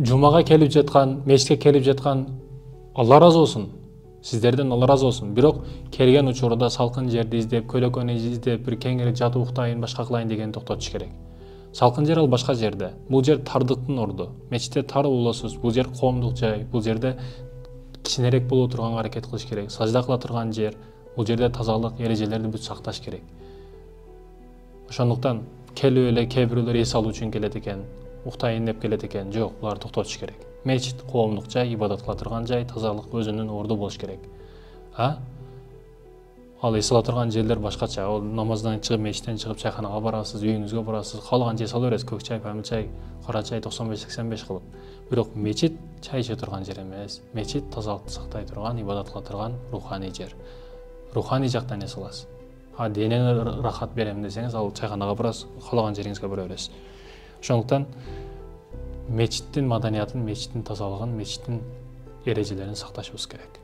жумага келип жаткан, мечитке келип жаткан Алла разы болсун. Сиздерден Алла разы болсун. Бирок келген учурда салкын жерди издеп, көлөкөнү издеп, бир кеңири жатып уктайын, башка кылайын дегенди токтотуш керек. Салкын жер ал башка жерде. Бул жер тардыктын орду. Мечитте тар болосуз. Бул жер коомдук жай. Бул жерде кичинерээк боло турганга аракет кылыш керек. Сажда кыла турган жер. Бул жерде тазалык эрежелерди бүт сакташ керек. Ошондуктан келип эле кээ бирөөлөр эс алуу үчүн келет экен, уктайын деп келет экен. Жок, буларды токтотуш керек. Мечит коомдук жай, ибадат кыла турган жай, тазалык өзүнүн орду болуш керек. Ал эс ала турган жерлер башкача. Ал намаздан чыгып, мечиттен чыгып чайханага барасыз, үйүңүзгө барасыз, каалаган чай сала бересиз, көк чай, памир чай, кара чай 95-85 кылып. Бирок мечит чай иче турган жер эмес. Мечит тазалыкты сактай турган, ибадат кыла турган руханий жер. Руханий жактан эс аласыз. Денене рахат берем десеңиз, ал чайханага барасыз, каалаган жериңизге бара бересиз. Ошондуктан мечиттин маданиятын, мечиттин тазалыгын, мечиттин эрежелерин сакташыбыз керек.